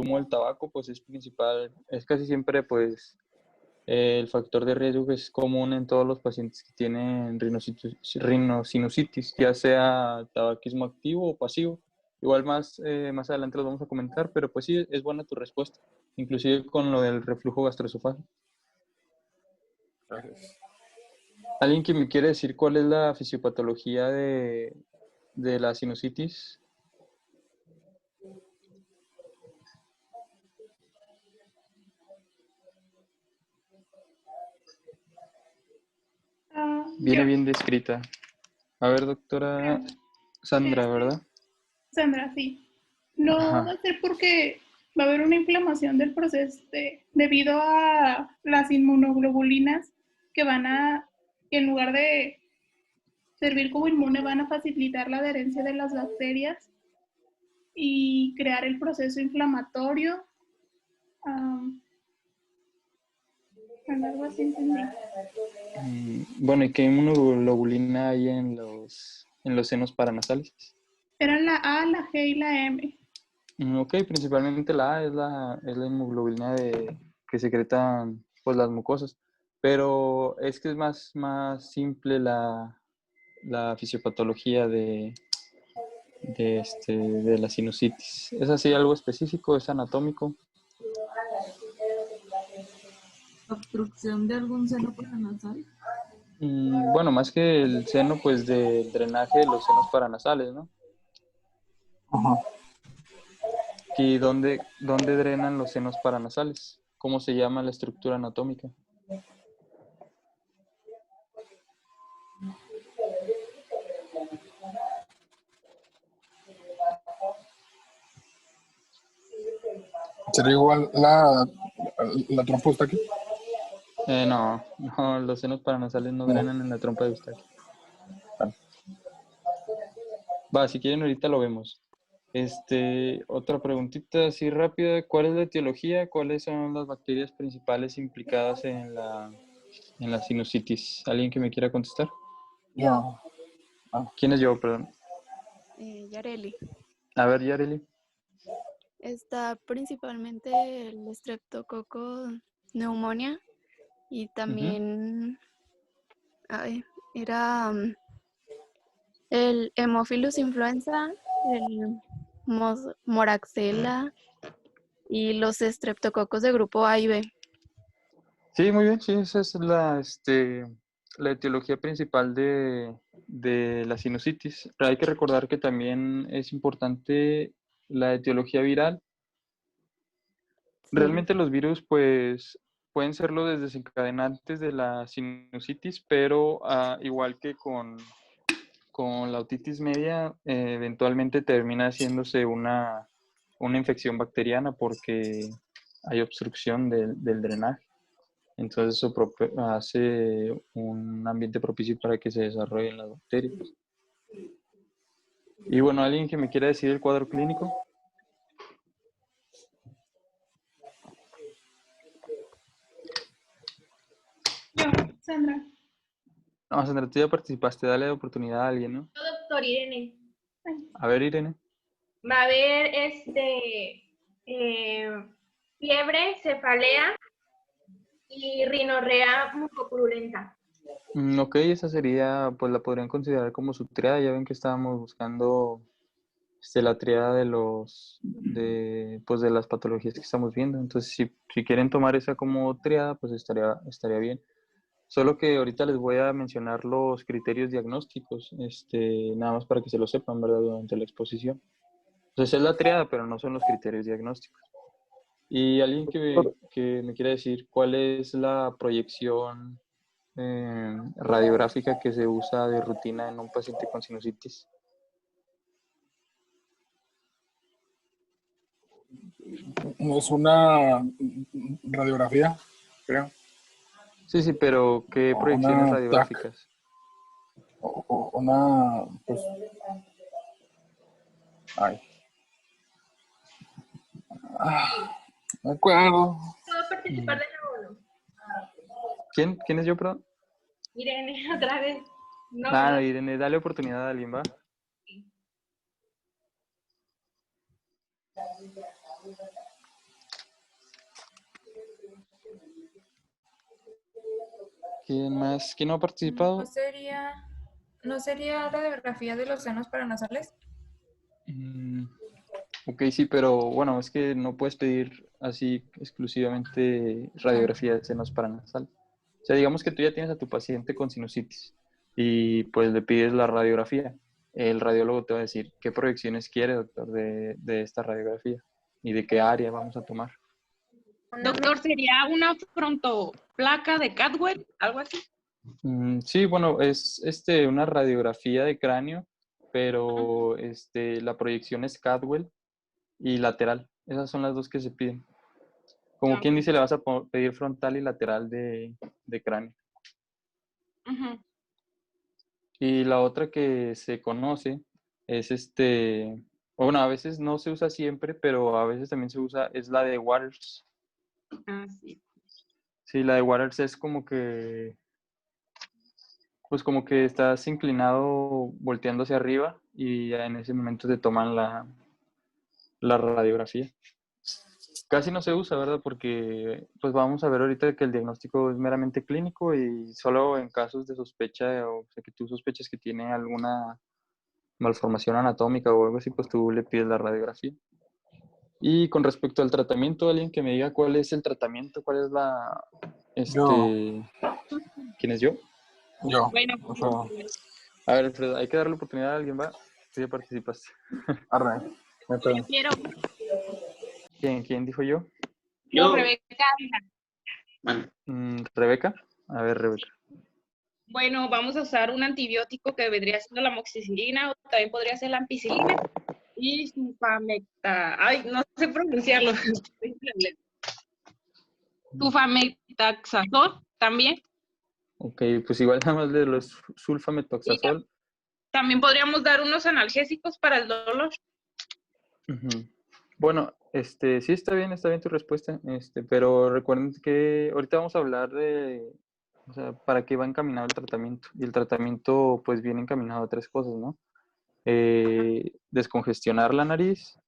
humo del tabaco, pues es principal, es casi siempre pues el factor de riesgo que es común en todos los pacientes que tienen rinosinusitis, ya sea tabaquismo activo o pasivo. Igual más adelante los vamos a comentar, pero pues sí, es buena tu respuesta, inclusive con lo del reflujo gastroesofágico. Gracias. ¿Alguien que me quiere decir cuál es la fisiopatología de la sinusitis? Viene Yo, bien descrita. A ver, doctora Sandra, ¿verdad? Sandra, sí. No va Ajá. a ser porque va a haber una inflamación del proceso debido a las inmunoglobulinas que que en lugar de servir como inmune, van a facilitar la adherencia de las bacterias y crear el proceso inflamatorio. Algo así entendí. Bueno, ¿y qué inmunoglobulina hay en los senos paranasales? Eran la A, la G y la M. Ok, principalmente la A es la inmunoglobulina que secretan pues, las mucosas, pero es que es más simple la fisiopatología de la sinusitis. ¿Es así algo específico? ¿Es anatómico? ¿Obstrucción de algún seno paranasal? Bueno, más que el seno, pues del drenaje de los senos paranasales, ¿no? Ajá. ¿Y dónde drenan los senos paranasales? ¿Cómo se llama la estructura anatómica? ¿Sería igual la trompa está aquí? No, los senos paranasales no No. drenan en la trompa de Eustaquio. Vale. Va, si quieren ahorita lo vemos. Otra preguntita así rápida. ¿Cuál es la etiología? ¿Cuáles son las bacterias principales implicadas en la sinusitis? ¿Alguien que me quiera contestar? Yo. ¿Quién es yo, perdón? Yareli. A ver, Yareli. Está principalmente el estreptococo neumonía y también era el Haemophilus influenza, el Moraxella y los estreptococos de grupo A y B. Sí, muy bien, sí, esa es la etiología principal de la sinusitis. Pero hay que recordar que también es importante la etiología viral. Sí. Realmente los virus, pues, pueden ser los desencadenantes de la sinusitis, pero igual que con la otitis media, eventualmente termina haciéndose una infección bacteriana porque hay obstrucción del drenaje. Entonces eso hace un ambiente propicio para que se desarrollen las bacterias. Y bueno, ¿alguien que me quiera decir el cuadro clínico? Yo, Sandra. No, Sandra, tú ya participaste, dale oportunidad a alguien, ¿no? Doctor Irene. A ver, Irene. Va a haber fiebre, cefalea y rinorrea mucopurulenta. Ok, esa sería, pues la podrían considerar como su triada. Ya ven que estábamos buscando la triada de las patologías que estamos viendo. Entonces, si quieren tomar esa como triada, pues estaría bien. Solo que ahorita les voy a mencionar los criterios diagnósticos, nada más para que se lo sepan, ¿verdad? Durante la exposición. Entonces es la triada, pero no son los criterios diagnósticos. Y alguien que me quiera decir cuál es la proyección radiográfica que se usa de rutina en un paciente con sinusitis. Es una radiografía, creo. Sí, pero ¿qué O proyecciones una TAC. radiográficas? O una, pues. Ay. No me acuerdo. ¿Puedo participar de nuevo? ¿Quién es yo, perdón? Irene, otra vez. No, No, Irene, dale oportunidad a alguien, ¿va? ¿Quién más? ¿Quién no ha participado? ¿No sería radiografía de los senos paranasales? Mm, ok, sí, pero bueno, es que no puedes pedir así exclusivamente radiografía de senos paranasal. O sea, digamos que tú ya tienes a tu paciente con sinusitis y pues le pides la radiografía. El radiólogo te va a decir qué proyecciones quiere, doctor, de esta radiografía y de qué área vamos a tomar. Doctor, ¿sería una frontoplaca de Cadwell? ¿Algo así? Sí, bueno, es una radiografía de cráneo, pero la proyección es Cadwell y lateral. Esas son las dos que se piden. Como Ah, quien ok. dice, le vas a pedir frontal y lateral de cráneo. Ujú. Y la otra que se conoce es bueno, a veces no se usa siempre, pero a veces también se usa, es la de Waters. Ah, sí. Sí, la de Waters es pues como que estás inclinado volteando hacia arriba y ya en ese momento te toman la radiografía. Casi no se usa, ¿verdad? Porque pues vamos a ver ahorita que el diagnóstico es meramente clínico y solo en casos de sospecha, o sea, que tú sospechas que tiene alguna malformación anatómica o algo así, pues tú le pides la radiografía. Y con respecto al tratamiento, alguien que me diga cuál es el tratamiento, cuál es Yo, ¿quién es yo? Bueno, por favor. A ver, Alfredo, hay que darle oportunidad a alguien, ¿va? Tú ya participaste. Arre, me yo pedo. quiero. ¿Quién dijo yo? Yo, Yo, Rebeca. bueno, ¿Rebeca? A ver, Rebeca. Bueno, vamos a usar un antibiótico que vendría siendo la amoxicilina o también podría ser la ampicilina y ay, no sé pronunciarlo. Sulfametaxazol también. Ok, pues igual nada más de los Y sulfametoxazol. también podríamos dar unos analgésicos para el dolor. Ujú. Bueno, sí está bien tu respuesta, pero recuerden que ahorita vamos a hablar o sea, para qué va encaminado el tratamiento. Y el tratamiento, pues, viene encaminado a tres cosas, ¿no? Descongestionar la nariz,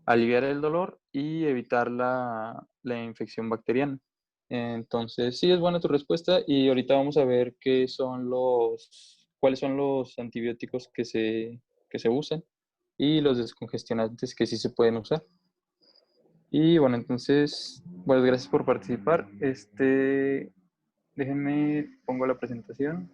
aliviar el dolor y evitar la infección bacteriana. Entonces, sí es buena tu respuesta y ahorita vamos a ver cuáles son los antibióticos que se usan y los descongestionantes que sí se pueden usar. Y bueno, entonces, bueno, gracias por participar. Déjenme, pongo la presentación.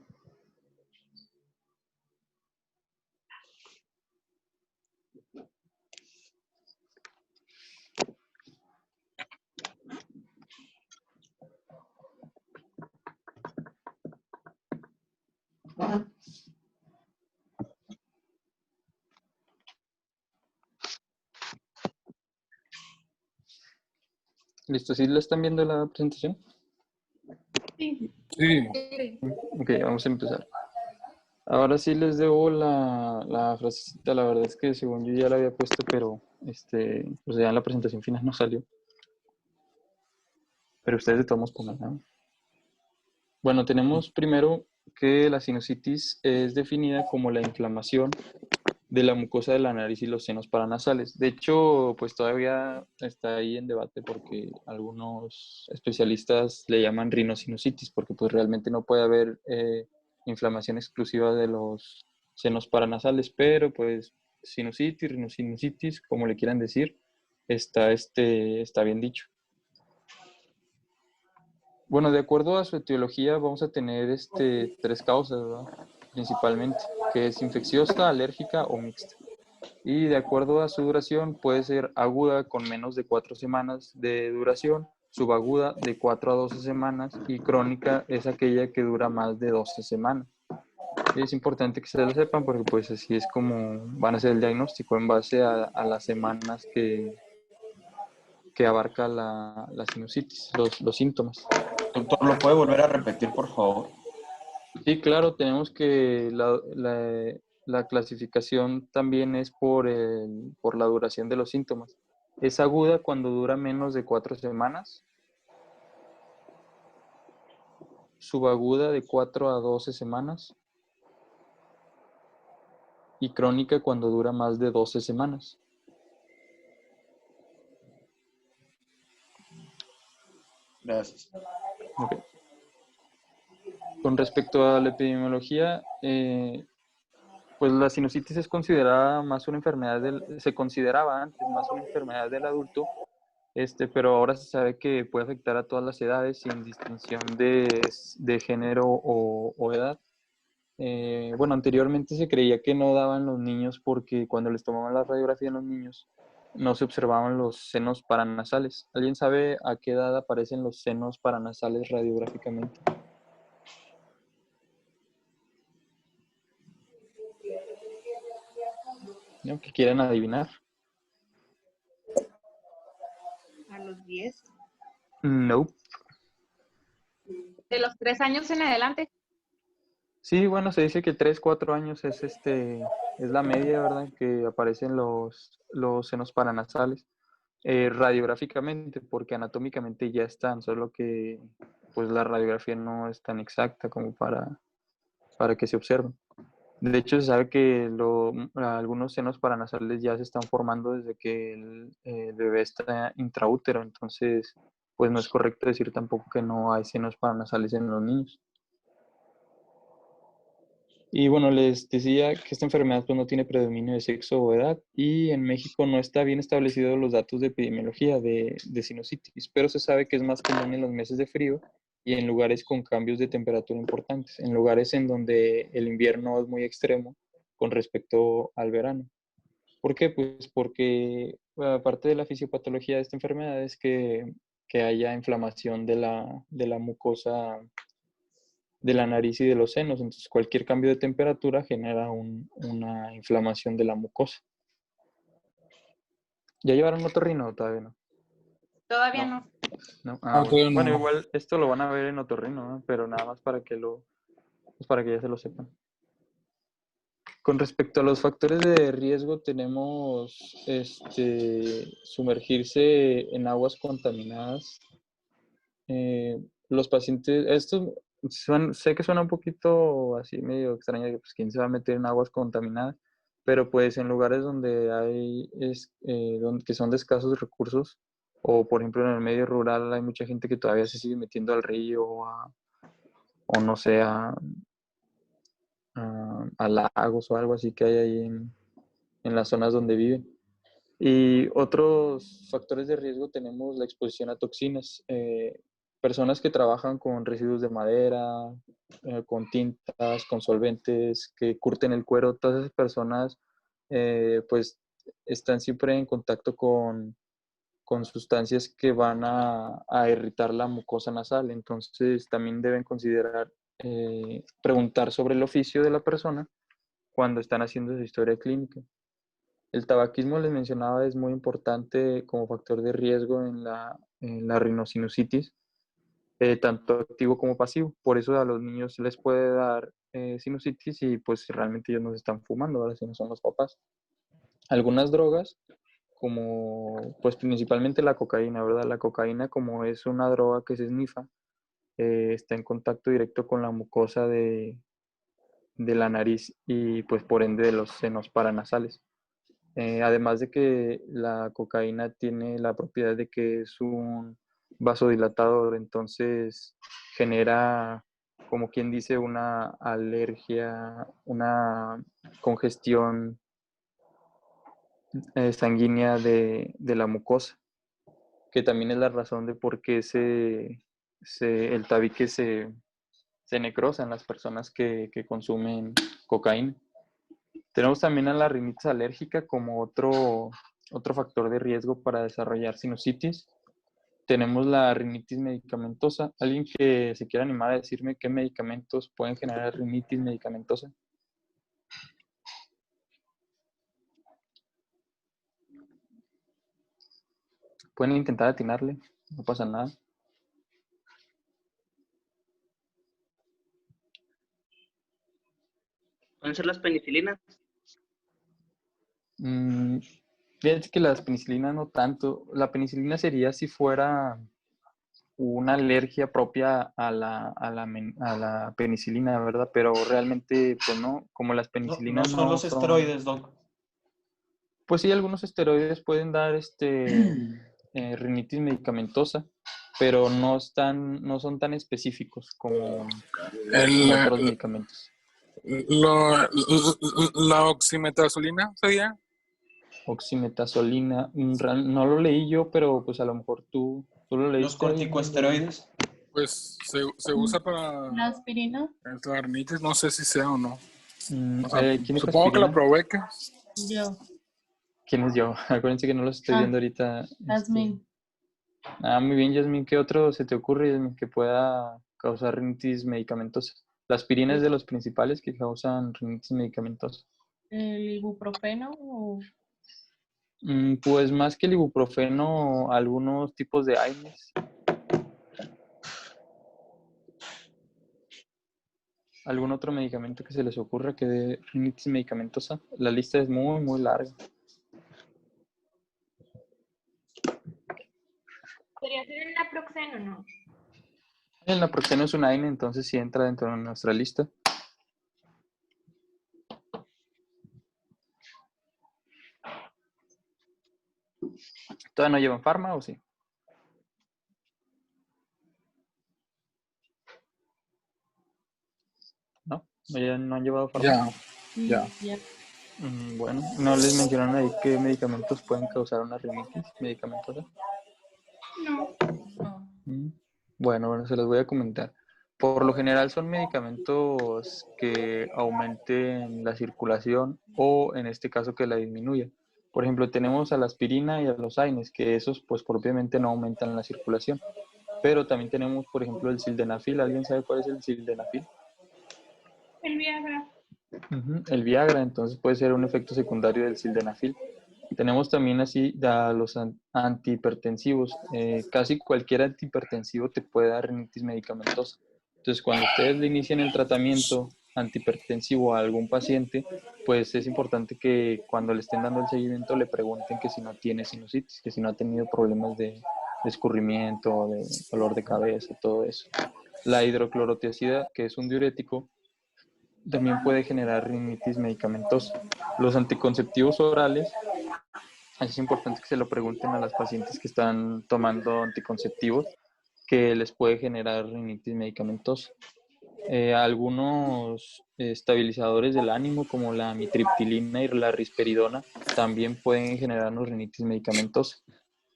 ¿Listo? ¿Sí la están viendo la presentación? Sí. Sí, Ok, vamos a empezar. Ahora sí les debo la frasecita, la verdad es que según yo ya la había puesto, pero pues ya en la presentación final no salió. Pero ustedes de todos modos pongan, ¿no? Bueno, tenemos primero que la sinusitis es definida como la inflamación de la mucosa de la nariz y los senos paranasales. De hecho, pues todavía está ahí en debate porque algunos especialistas le llaman rinosinusitis porque pues realmente no puede haber inflamación exclusiva de los senos paranasales, pero pues sinusitis, rinosinusitis, como le quieran decir, está bien dicho. Bueno, de acuerdo a su etiología vamos a tener tres causas, ¿verdad? Principalmente, que es infecciosa, alérgica o mixta. Y de acuerdo a su duración puede ser aguda con menos de 4 semanas de duración, subaguda de 4 a 12 semanas y crónica es aquella que dura más de 12 semanas. Y es importante que se lo sepan porque pues así es como van a hacer el diagnóstico en base a las semanas que abarca la sinusitis, los síntomas. doctor, ¿lo puede volver a repetir, por favor? Sí, claro, tenemos que la clasificación también es por la duración de los síntomas. Es aguda cuando dura menos de 4 semanas, subaguda de 4 a 12 semanas y crónica cuando dura más de 12 semanas. Gracias. Ok. Con respecto a la epidemiología, pues la sinusitis es considerada más una enfermedad se consideraba antes más una enfermedad del adulto, pero ahora se sabe que puede afectar a todas las edades sin distinción de género o edad. Bueno, anteriormente se creía que no daban los niños porque cuando les tomaban la radiografía a los niños no se observaban los senos paranasales. ¿Alguien sabe a qué edad aparecen los senos paranasales radiográficamente? ¿No? ¿Que quieren adivinar? A los 10. No. De los 3 años en adelante. Sí, bueno, se dice que 3, 4 años es la media, ¿verdad? Que aparecen los senos paranasales radiográficamente, porque anatómicamente ya están, solo que pues la radiografía no es tan exacta como para que se observen. De hecho, se sabe que algunos senos paranasales ya se están formando desde que el bebé está intraútero, entonces pues no es correcto decir tampoco que no hay senos paranasales en los niños. Y bueno, les decía que esta enfermedad pues, no tiene predominio de sexo o edad y en México no está bien establecido los datos de epidemiología de sinusitis, pero se sabe que es más común en los meses de frío y en lugares con cambios de temperatura importantes, en lugares en donde el invierno es muy extremo con respecto al verano. ¿Por qué? Pues porque aparte de la fisiopatología de esta enfermedad es que haya inflamación de la mucosa de la nariz y de los senos. Entonces, cualquier cambio de temperatura genera una inflamación de la mucosa. ¿Ya llevaron otorrino o todavía no? Todavía no. ¿No? Todavía Bueno, no. igual esto lo van a ver en otorrino, ¿no? Pero nada más para que pues para que ya se lo sepan. Con respecto a los factores de riesgo, tenemos sumergirse en aguas contaminadas. Los pacientes, sé que suena un poquito así medio extraño, que pues quién se va a meter en aguas contaminadas, pero pues en lugares donde que son de escasos recursos, o por ejemplo en el medio rural hay mucha gente que todavía se sigue metiendo al río o no sé, a lagos o algo así que hay ahí en las zonas donde viven. Y otros factores de riesgo tenemos la exposición a toxinas. Personas que trabajan con residuos de madera, con tintas, con solventes, que curten el cuero, todas esas personas pues están siempre en contacto con sustancias que van a irritar la mucosa nasal. Entonces también deben considerar preguntar sobre el oficio de la persona cuando están haciendo su historia clínica. El tabaquismo, les mencionaba, es muy importante como factor de riesgo en la rinosinusitis, tanto activo como pasivo. Por eso a los niños les puede dar sinusitis y pues realmente ellos no se están fumando, ahora si no son los papás. Algunas drogas, como pues principalmente la cocaína, ¿verdad? La cocaína, como es una droga que se esnifa, está en contacto directo con la mucosa de la nariz y pues por ende de los senos paranasales. Además de que la cocaína tiene la propiedad de que es un vasodilatador, entonces genera, como quien dice, una alergia, una congestión sanguínea de la mucosa, que también es la razón de por qué el tabique se necrosa en las personas que consumen cocaína. Tenemos también a la rinitis alérgica como otro factor de riesgo para desarrollar sinusitis. Tenemos la rinitis medicamentosa. ¿Alguien que se quiera animar a decirme qué medicamentos pueden generar rinitis medicamentosa? Pueden intentar atinarle, no pasa nada. ¿Pueden ser las penicilinas? Fíjate que las penicilinas no tanto. La penicilina sería si fuera una alergia propia a la penicilina, ¿verdad? Pero realmente, pues no, como las No penicilinas son los esteroides, Doc. Pues sí, algunos esteroides pueden dar rinitis medicamentosa. pero no son tan específicos como El, otros medicamentos. la oximetazolina sería. Oximetazolina, no lo leí yo, pero pues a lo mejor tú lo leíste. Los corticosteroides. Pues se usa para ¿La aspirina? la rinitis, no sé si sea o no. O sea, ¿quién es supongo que la aspirina? Probeca. Yo. ¿Quién es yo? Acuérdense que no los estoy viendo ahorita. Jasmine. Muy bien, Yasmin. ¿Qué otro se te ocurre, Yasmin, que pueda causar rinitis medicamentosa? La aspirina es de los principales que causan rinitis medicamentosa. ¿El ibuprofeno o...? Pues más que el ibuprofeno, algunos tipos de AINES. ¿Algún otro medicamento que se les ocurra que dé rinitis medicamentosa? La lista es muy, muy larga. ¿Podría ser el naproxeno o no? El naproxeno es un AINE, entonces sí entra dentro de nuestra lista. ¿Todavía no llevan farma o sí? ¿No? ¿No han llevado farma? Ya. Bueno, ¿no les mencionaron ahí qué medicamentos pueden causar una rinitis medicamentosa? No. Bueno, se los voy a comentar. Por lo general son medicamentos que aumenten la circulación o en este caso que la disminuyan. Por ejemplo, tenemos a la aspirina y a los AINES, que esos pues propiamente no aumentan la circulación. Pero también tenemos, por ejemplo, el sildenafil. ¿Alguien sabe cuál es el sildenafil? El Viagra. El Viagra, entonces puede ser un efecto secundario del sildenafil. Tenemos también así a los antihipertensivos. Casi cualquier antihipertensivo te puede dar rinitis medicamentosa. Entonces, cuando ustedes le inician el tratamiento antihipertensivo a algún paciente, pues es importante que cuando le estén dando el seguimiento le pregunten que si no tiene sinusitis, que si no ha tenido problemas de escurrimiento, de dolor de cabeza, todo eso. La hidroclorotiazida, que es un diurético, también puede generar rinitis medicamentosa. Los anticonceptivos orales, es importante que se lo pregunten a las pacientes que están tomando anticonceptivos, que les puede generar rinitis medicamentosa. Algunos estabilizadores del ánimo, como la amitriptilina y la risperidona, también pueden generarnos rinitis medicamentosa.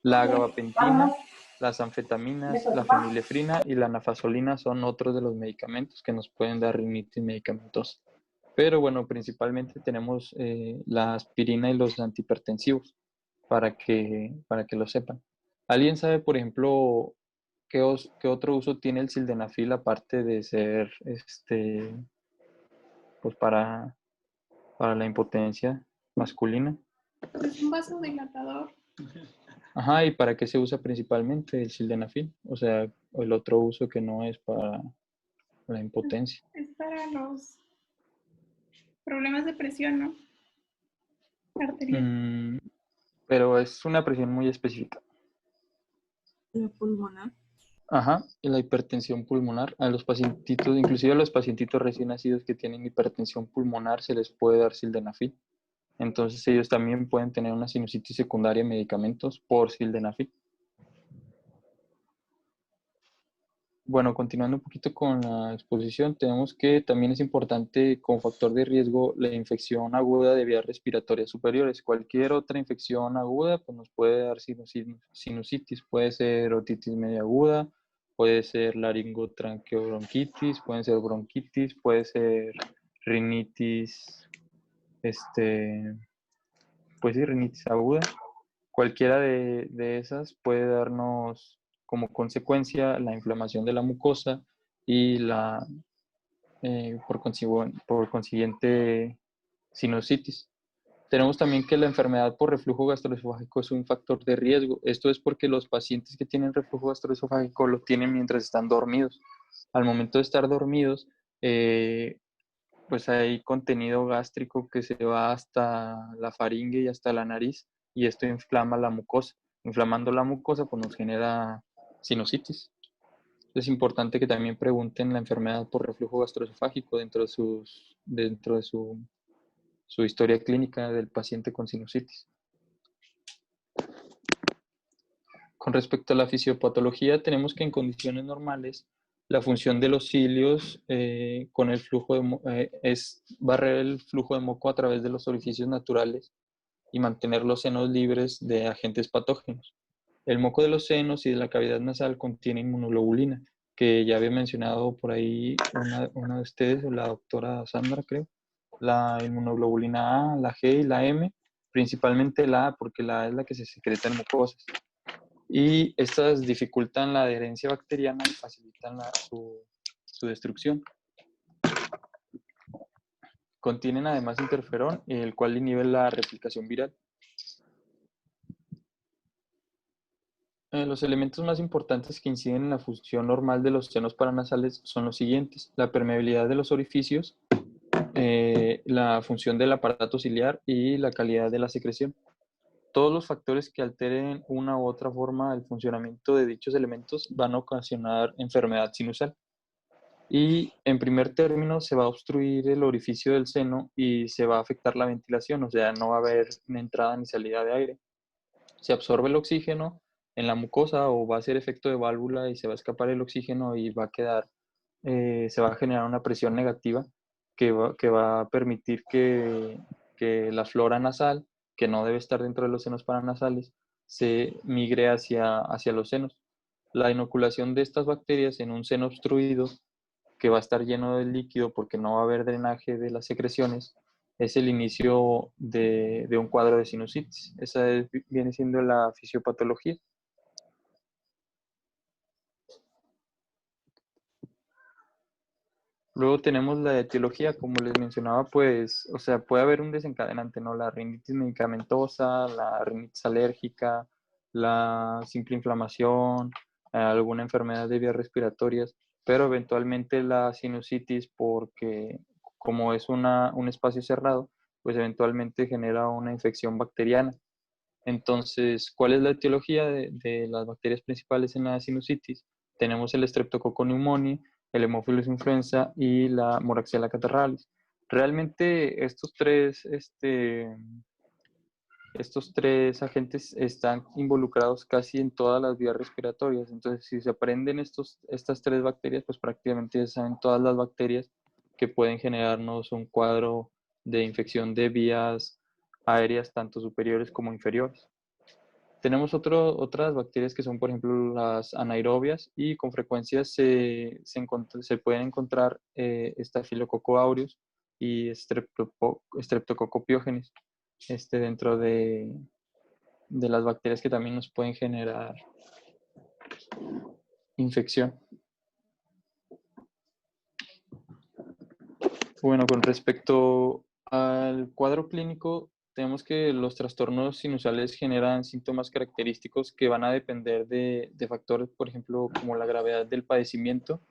La gabapentina, las anfetaminas, la fenilefrina y la nafazolina son otros de los medicamentos que nos pueden dar rinitis medicamentosa. Pero bueno, principalmente tenemos la aspirina y los antihipertensivos para que lo sepan. ¿Alguien sabe, por ejemplo, qué otro uso tiene el sildenafil aparte de ser pues para la impotencia masculina? Es un vasodilatador. Ajá, ¿y para qué se usa principalmente el sildenafil? O sea, el otro uso que no es para la impotencia. Es para los problemas de presión, ¿no? Arterial. Pero es una presión muy específica. ¿La pulmonar? Ajá, y la hipertensión pulmonar. A los pacientitos, inclusive a los pacientitos recién nacidos que tienen hipertensión pulmonar, se les puede dar sildenafil. Entonces ellos también pueden tener una sinusitis secundaria en medicamentos por sildenafil. Bueno, continuando un poquito con la exposición, tenemos que también es importante como factor de riesgo la infección aguda de vías respiratorias superiores. Cualquier otra infección aguda pues nos puede dar sinusitis, puede ser otitis media aguda, puede ser laringotranqueobronquitis, puede ser bronquitis, puede ser rinitis, pues sí, rinitis aguda. Cualquiera de esas puede darnos como consecuencia la inflamación de la mucosa y por consiguiente sinusitis. Tenemos también que la enfermedad por reflujo gastroesofágico es un factor de riesgo. Esto es porque los pacientes que tienen reflujo gastroesofágico lo tienen mientras están dormidos. Al momento de estar dormidos, pues hay contenido gástrico que se va hasta la faringe y hasta la nariz y esto inflama la mucosa. Inflamando la mucosa pues nos genera sinusitis. Es importante que también pregunten la enfermedad por reflujo gastroesofágico dentro de su historia clínica del paciente con sinusitis. Con respecto a la fisiopatología, tenemos que en condiciones normales la función de los cilios con el flujo es barrer el flujo de moco a través de los orificios naturales y mantener los senos libres de agentes patógenos. El moco de los senos y de la cavidad nasal contiene inmunoglobulina, que ya había mencionado por ahí una de ustedes, la doctora Sandra, creo. La inmunoglobulina A, la G y la M, principalmente la A, porque la A es la que se secreta en mucosas. Y estas dificultan la adherencia bacteriana y facilitan su destrucción. Contienen además interferón, el cual inhibe la replicación viral. Los elementos más importantes que inciden en la función normal de los senos paranasales son los siguientes: la permeabilidad de los orificios, la función del aparato ciliar y la calidad de la secreción. Todos los factores que alteren una u otra forma el funcionamiento de dichos elementos van a ocasionar enfermedad sinusal. Y en primer término se va a obstruir el orificio del seno y se va a afectar la ventilación, o sea, no va a haber ni entrada ni salida de aire. Se absorbe el oxígeno en la mucosa o va a hacer efecto de válvula y se va a escapar el oxígeno y va a quedar, se va a generar una presión negativa que va a permitir que la flora nasal, que no debe estar dentro de los senos paranasales, se migre hacia los senos. La inoculación de estas bacterias en un seno obstruido, que va a estar lleno de líquido porque no va a haber drenaje de las secreciones, es el inicio de un cuadro de sinusitis. Esa viene siendo la fisiopatología. Luego tenemos la etiología, como les mencionaba, pues, o sea, puede haber un desencadenante, ¿no? La rinitis medicamentosa, la rinitis alérgica, la simple inflamación, alguna enfermedad de vías respiratorias, pero eventualmente la sinusitis, porque como es un espacio cerrado, pues eventualmente genera una infección bacteriana. Entonces, ¿cuál es la etiología de las bacterias principales en la sinusitis? Tenemos el Streptococcus pneumoniae, el Haemophilus influenza y la Moraxella catarrhalis. Realmente estos tres agentes están involucrados casi en todas las vías respiratorias. Entonces, si se aprenden estas tres bacterias, pues prácticamente ya saben todas las bacterias que pueden generarnos un cuadro de infección de vías aéreas, tanto superiores como inferiores. Tenemos otras bacterias que son, por ejemplo, las anaerobias, y con frecuencia se pueden encontrar Staphylococcus aureus y Streptococcus pyogenes dentro de las bacterias que también nos pueden generar infección. Bueno, con respecto al cuadro clínico, tenemos que los trastornos sinusales generan síntomas característicos que van a depender de factores, por ejemplo, como la gravedad del padecimiento,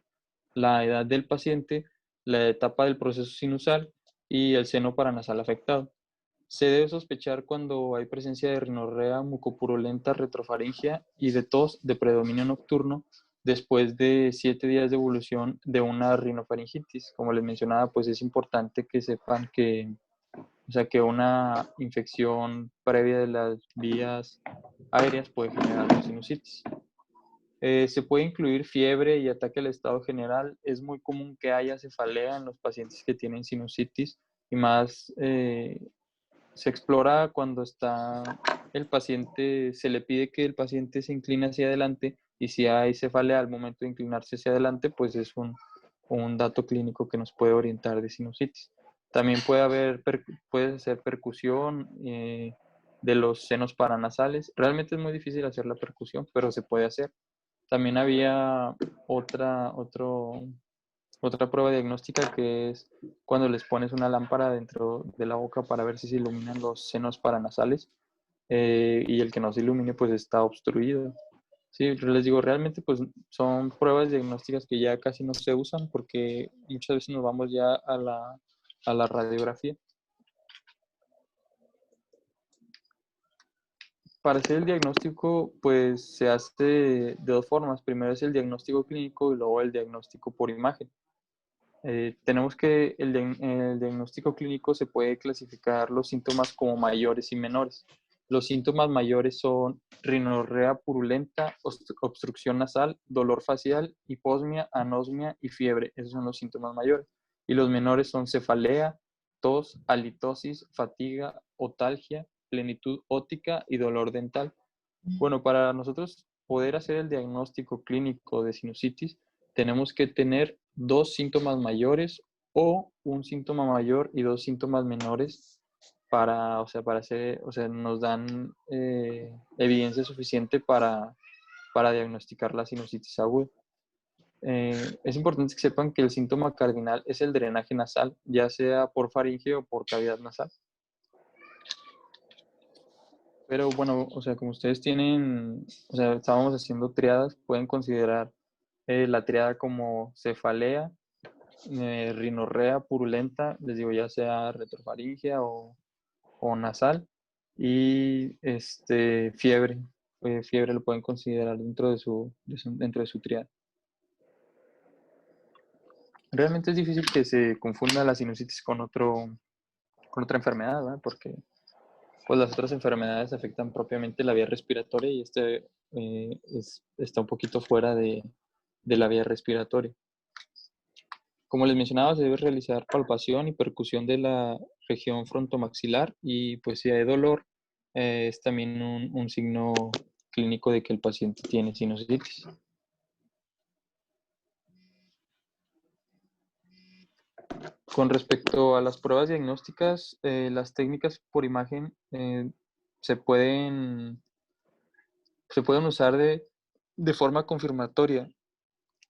la edad del paciente, la etapa del proceso sinusal y el seno paranasal afectado. Se debe sospechar cuando hay presencia de rinorrea mucopurulenta, retrofaringia y de tos de predominio nocturno después de 7 días de evolución de una rinofaringitis. Como les mencionaba, pues es importante que sepan que una infección previa de las vías aéreas puede generar sinusitis. Se puede incluir fiebre y ataque al estado general. Es muy común que haya cefalea en los pacientes que tienen sinusitis, y más se explora cuando está el paciente, se le pide que el paciente se incline hacia adelante, y si hay cefalea al momento de inclinarse hacia adelante, pues es un dato clínico que nos puede orientar de sinusitis. También puede ser percusión de los senos paranasales. Realmente es muy difícil hacer la percusión, pero se puede hacer. También había otra prueba diagnóstica, que es cuando les pones una lámpara dentro de la boca para ver si se iluminan los senos paranasales, y el que no se ilumine pues está obstruido. Sí, les digo, realmente pues son pruebas diagnósticas que ya casi no se usan porque muchas veces nos vamos ya a la radiografía. Para hacer el diagnóstico, pues se hace de dos formas. Primero es el diagnóstico clínico y luego el diagnóstico por imagen. Tenemos que el diagnóstico clínico se puede clasificar los síntomas como mayores y menores. Los síntomas mayores son rinorrea purulenta, obstrucción nasal, dolor facial, hiposmia, anosmia y fiebre. Esos son los síntomas mayores. Y los menores son cefalea, tos, halitosis, fatiga, otalgia, plenitud óptica y dolor dental. Bueno, para nosotros poder hacer el diagnóstico clínico de sinusitis, tenemos que tener 2 síntomas mayores o un síntoma mayor y 2 síntomas menores para hacer, nos dan evidencia suficiente para diagnosticar la sinusitis aguda. Es importante que sepan que el síntoma cardinal es el drenaje nasal, ya sea por faringe o por cavidad nasal. Pero bueno, como ustedes tienen, estábamos haciendo triadas, pueden considerar la triada como cefalea, rinorrea purulenta, les digo, ya sea retrofaringea o nasal, y fiebre. Fiebre lo pueden considerar dentro de su triada. Realmente es difícil que se confunda la sinusitis con otra enfermedad, ¿verdad? Porque pues las otras enfermedades afectan propiamente la vía respiratoria y está un poquito fuera de la vía respiratoria. Como les mencionaba, se debe realizar palpación y percusión de la región frontomaxilar y pues si hay dolor, es también un signo clínico de que el paciente tiene sinusitis. Con respecto a las pruebas diagnósticas, las técnicas por imagen se pueden usar de forma confirmatoria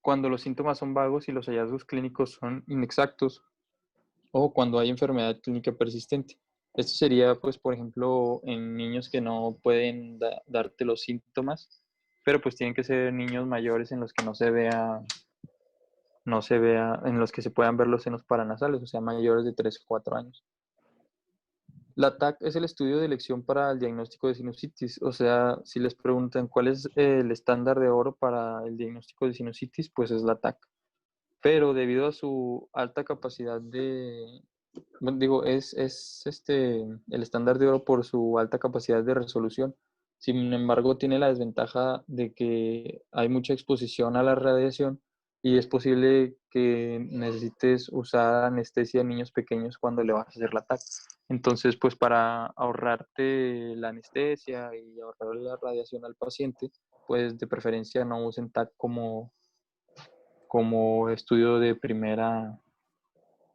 cuando los síntomas son vagos y los hallazgos clínicos son inexactos o cuando hay enfermedad clínica persistente. Esto sería, pues, por ejemplo, en niños que no pueden darte los síntomas, pero pues tienen que ser niños mayores en los que no se vea, en los que se puedan ver los senos paranasales, o sea, mayores de 3 o 4 años. La TAC es el estudio de elección para el diagnóstico de sinusitis. O sea, si les preguntan cuál es el estándar de oro para el diagnóstico de sinusitis, pues es la TAC. Pero debido a su alta capacidad es el estándar de oro por su alta capacidad de resolución. Sin embargo, tiene la desventaja de que hay mucha exposición a la radiación y es posible que necesites usar anestesia en niños pequeños cuando le vas a hacer la TAC. Entonces, pues para ahorrarte la anestesia y ahorrar la radiación al paciente, pues de preferencia no usen TAC como estudio de primera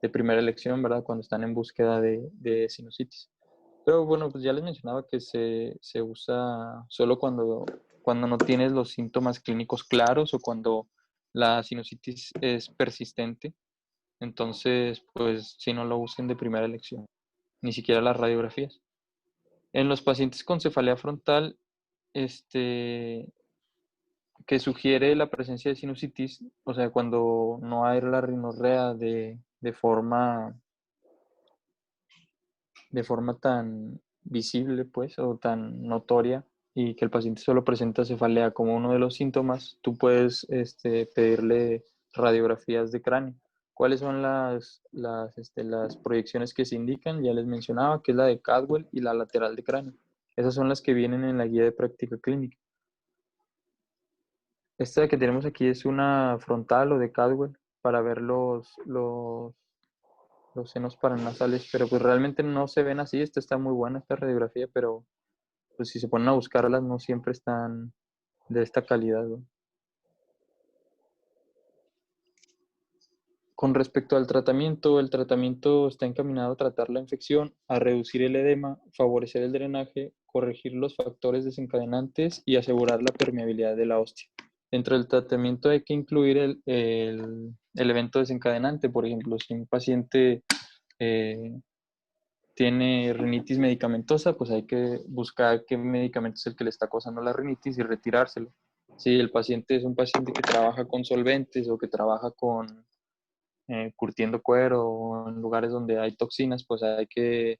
elección, ¿verdad? Cuando están en búsqueda de sinusitis. Pero bueno, pues ya les mencionaba que se usa solo cuando no tienes los síntomas clínicos claros o cuando la sinusitis es persistente. Entonces, pues si no lo usen de primera elección, ni siquiera las radiografías. En los pacientes con cefalea frontal, que sugiere la presencia de sinusitis, o sea, cuando no hay la rinorrea de forma tan visible, pues, o tan notoria, y que el paciente solo presenta cefalea como uno de los síntomas, tú puedes pedirle radiografías de cráneo. ¿Cuáles son las proyecciones que se indican? Ya les mencionaba, que es la de Cadwell y la lateral de cráneo. Esas son las que vienen en la guía de práctica clínica. Esta que tenemos aquí es una frontal o de Cadwell para ver los senos paranasales, pero pues realmente no se ven así. Esta está muy buena, esta radiografía, pero pues si se ponen a buscarlas no siempre están de esta calidad, ¿no? Con respecto al tratamiento, el tratamiento está encaminado a tratar la infección, a reducir el edema, favorecer el drenaje, corregir los factores desencadenantes y asegurar la permeabilidad de la hostia. Dentro del tratamiento hay que incluir el evento desencadenante. Por ejemplo, si un paciente tiene rinitis medicamentosa, pues hay que buscar qué medicamento es el que le está causando la rinitis y retirárselo. Si el paciente es un paciente que trabaja con solventes o que trabaja con curtiendo cuero o en lugares donde hay toxinas, pues hay que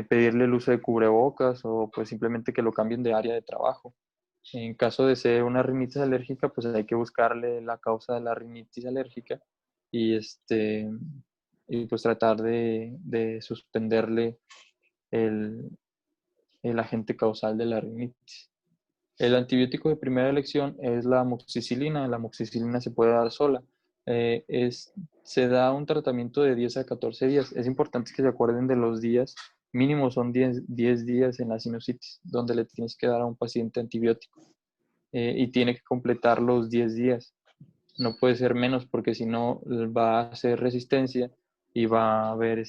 pedirle el uso de cubrebocas o pues simplemente que lo cambien de área de trabajo. En caso de ser una rinitis alérgica, pues hay que buscarle la causa de la rinitis alérgica y pues tratar de suspenderle el agente causal de la rinitis. El antibiótico de primera elección es la amoxicilina. La amoxicilina se puede dar sola. Se da un tratamiento de 10 a 14 días. Es importante que se acuerden de los días. Mínimo son 10 días en la sinusitis, donde le tienes que dar a un paciente antibiótico. Y tiene que completar los 10 días. No puede ser menos porque si no va a hacer resistencia y va a haber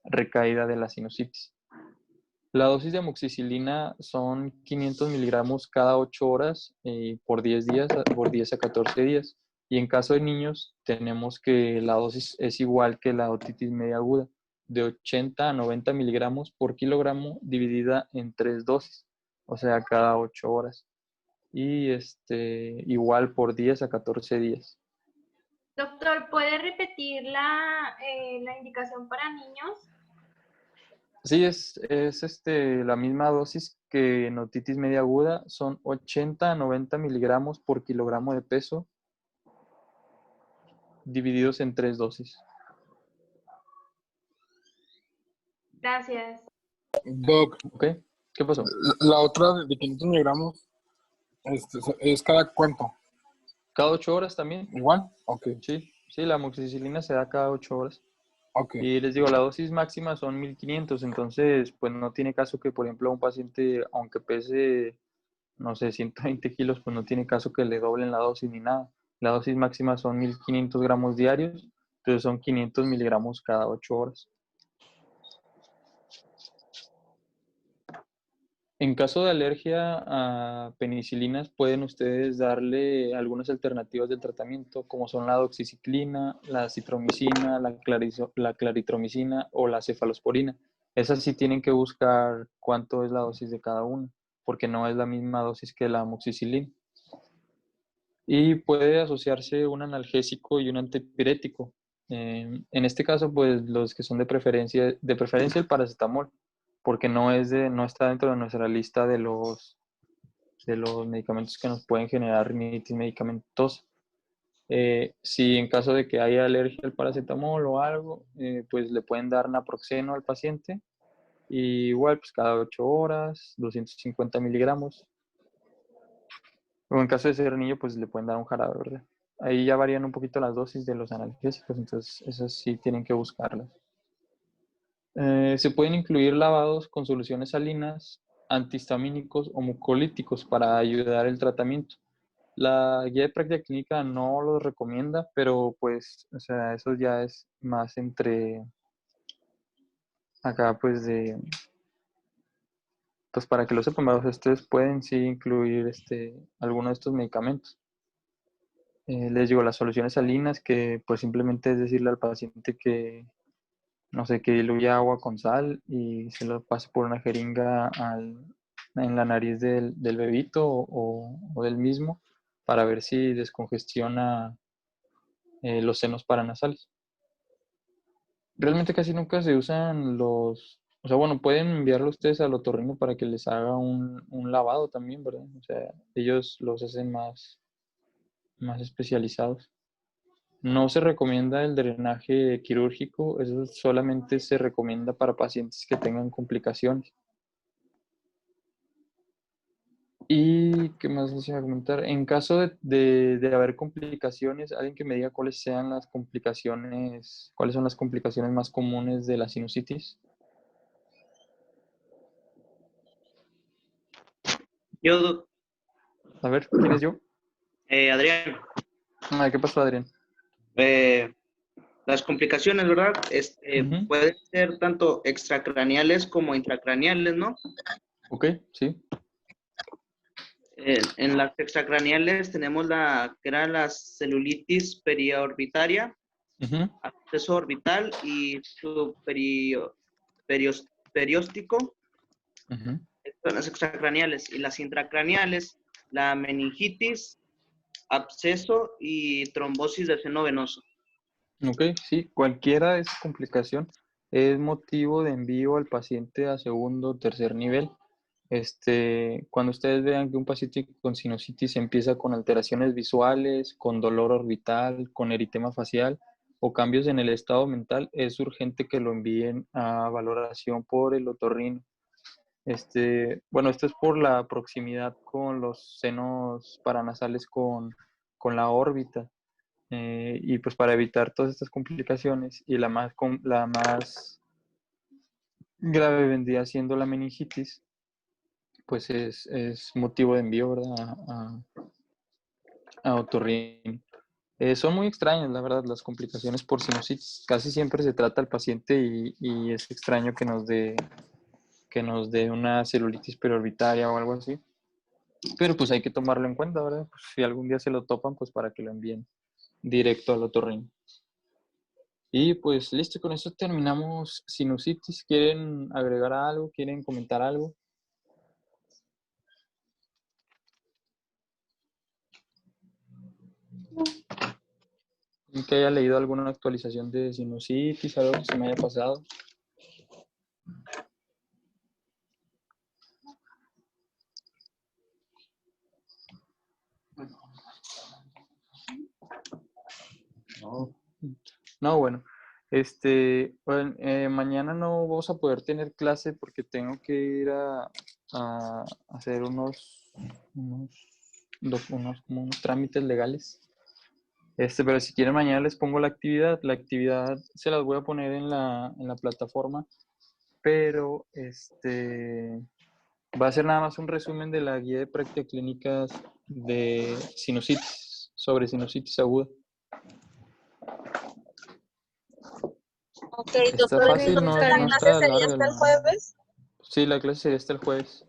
recaída de la sinusitis. La dosis de amoxicilina son 500 miligramos cada 8 horas por 10 días, por 10 a 14 días. Y en caso de niños, tenemos que la dosis es igual que la otitis media aguda, de 80 a 90 miligramos por kilogramo dividida en 3 dosis, o sea, cada 8 horas. Y igual por 10 a 14 días. Doctor, ¿puede repetir la indicación para niños? Sí, es la misma dosis que en otitis media aguda, son 80 a 90 miligramos por kilogramo de peso, divididos en 3 dosis. Gracias. Doc, ¿Ok? ¿Qué pasó? la otra de 500 miligramos es cada cuánto. ¿Cada 8 horas también? ¿Igual? Ok. Sí, la amoxicilina se da cada 8 horas. Ok. Y les digo, la dosis máxima son 1500, entonces pues no tiene caso que, por ejemplo, a un paciente, aunque pese, no sé, 120 kilos, pues no tiene caso que le doblen la dosis ni nada. La dosis máxima son 1500 gramos diarios, entonces son 500 miligramos cada 8 horas. En caso de alergia a penicilinas, pueden ustedes darle algunas alternativas de tratamiento, como son la doxiciclina, la acitromicina, la claritromicina o la cefalosporina. Esas sí tienen que buscar cuánto es la dosis de cada una, porque no es la misma dosis que la amoxicilina. Y puede asociarse un analgésico y un antipirético. En este caso, pues los que son de preferencia el paracetamol, porque no está dentro de nuestra lista de los medicamentos que nos pueden generar rinitis medicamentosa. Si en caso de que haya alergia al paracetamol o algo, pues le pueden dar naproxeno al paciente, y igual pues cada 8 horas, 250 miligramos. O en caso de ser niño, pues le pueden dar un jarabe, ¿verdad? Ahí ya varían un poquito las dosis de los analgésicos, entonces esas sí tienen que buscarlas. Se pueden incluir lavados con soluciones salinas, antihistamínicos o mucolíticos para ayudar el tratamiento. La guía de práctica clínica no lo recomienda, pero pues, o sea, eso ya es más entre acá, pues pues para que lo sepan, ustedes pueden sí incluir alguno de estos medicamentos. Les digo, las soluciones salinas, que pues simplemente es decirle al paciente que, no sé, que diluya agua con sal y se lo pase por una jeringa en la nariz del bebito o del mismo, para ver si descongestiona los senos paranasales. Realmente casi nunca se usan o sea, bueno, pueden enviarlo ustedes al otorrino para que les haga un lavado también, ¿verdad? O sea, ellos los hacen más especializados. No se recomienda el drenaje quirúrgico, eso solamente se recomienda para pacientes que tengan complicaciones. ¿Y qué más les iba a comentar? En caso de haber complicaciones, alguien que me diga cuáles son las complicaciones más comunes de la sinusitis. Yo, A ver, ¿quién es yo? Adrián, ¿Qué pasó, Adrián? las complicaciones, ¿verdad? Ujú. Pueden ser tanto extracraneales como intracraneales, ¿no? Ok, sí. En las extracraneales tenemos que era la celulitis periorbitaria, Ujú. absceso orbital y perióstico. Ujú. Son las extracraneales. Y las intracraneales, la meningitis, absceso y trombosis del seno venoso. Ok, sí, cualquiera de esas complicaciones es motivo de envío al paciente a segundo o tercer nivel. Cuando ustedes vean que un paciente con sinusitis empieza con alteraciones visuales, con dolor orbital, con eritema facial o cambios en el estado mental, es urgente que lo envíen a valoración por el otorrino. Bueno, esto es por la proximidad con los senos paranasales con la órbita. Y pues para evitar todas estas complicaciones, y la más grave vendría siendo la meningitis, pues es motivo de envío, ¿verdad? A otorrino. Son muy extrañas, la verdad, las complicaciones por sinusitis. Casi siempre se trata al paciente y es extraño que nos dé una celulitis periorbitaria o algo así. Pero pues hay que tomarlo en cuenta, ¿verdad? Pues, si algún día se lo topan, pues para que lo envíen directo al otorrino. Y pues listo, con eso terminamos sinusitis. ¿Quieren agregar algo? ¿Quieren comentar algo? ¿Que haya leído alguna actualización de sinusitis, algo que se me haya pasado? No, bueno. Mañana no vamos a poder tener clase porque tengo que ir a hacer unos trámites legales. Pero si quieren mañana les pongo la actividad. La actividad se las voy a poner en la plataforma, pero va a ser nada más un resumen de la guía de prácticas clínicas de sinusitis, sobre sinusitis aguda. Ok, Está doctor, fácil, no ¿la clase está sería larga. hasta el jueves? Sí, la clase sería hasta el jueves.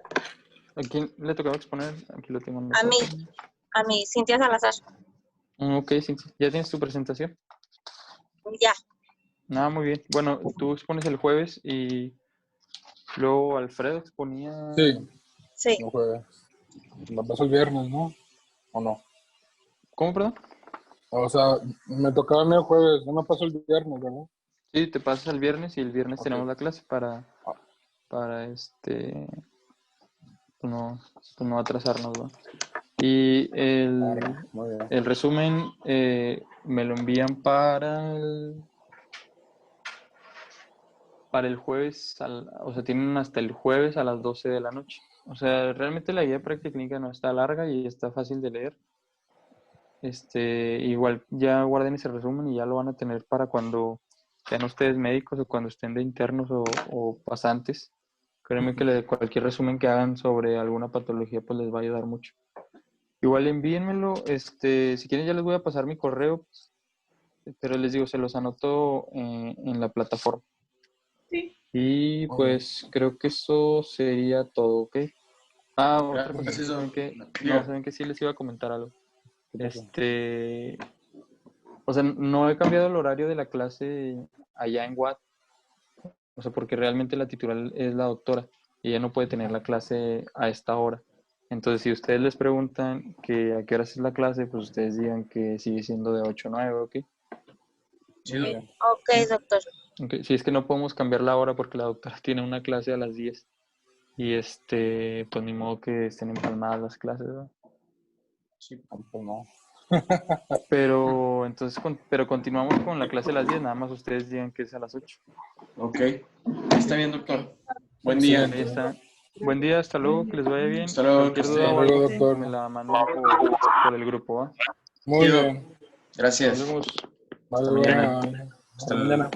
¿A quién le tocaba exponer? Aquí lo tengo. A mí, Cintia Salazar. Ok, Cintia. ¿Ya tienes tu presentación? Ya. Muy bien. Bueno, tú expones el jueves y luego Alfredo exponía... Sí. No jueves. Me pasó el viernes, ¿no? ¿O no? ¿Cómo, perdón? O sea, me tocaba a mí el jueves, no me pasó el viernes, ¿verdad? Sí, te pasas el viernes y el viernes tenemos la clase para no atrasarnos, ¿no? Y el resumen me lo envían para el jueves, o sea, tienen hasta el jueves a las 12 de la noche. O sea, realmente la guía de práctica clínica no está larga y está fácil de leer. Igual ya guarden ese resumen y ya lo van a tener para cuando sean ustedes médicos o cuando estén de internos o pasantes. Créanme que cualquier resumen que hagan sobre alguna patología pues les va a ayudar mucho. Igual envíenmelo, si quieren ya les voy a pasar mi correo, pero les digo, se los anoto en la plataforma. Sí. Y pues creo que eso sería todo, ¿ok? Otra cosa, Gracias, saben que sí les iba a comentar algo. O sea, no he cambiado el horario de la clase allá en Watt, o sea, porque realmente la titular es la doctora y ella no puede tener la clase a esta hora. Entonces, si ustedes les preguntan que a qué horas es la clase, pues ustedes digan que sigue siendo de 8 a 9, ¿ok? Sí. Ok, doctor. Okay. Si es que no podemos cambiar la hora porque la doctora tiene una clase a las 10 y pues ni modo que estén empalmadas las clases, ¿verdad? Sí, pues no. Pero entonces, pero continuamos con la clase a las 10, nada más ustedes digan que es a las 8. Ok, está bien, doctor. Buen día. Ahí está. Buen día, hasta luego, que les vaya bien. Hasta luego, Cualquier que duda esté o bien. algo, Doctor. me la mandan por el grupo, ¿va? Muy Chido. bien. Gracias. Nos vemos. Bye, Hasta mañana. bye. Hasta mañana.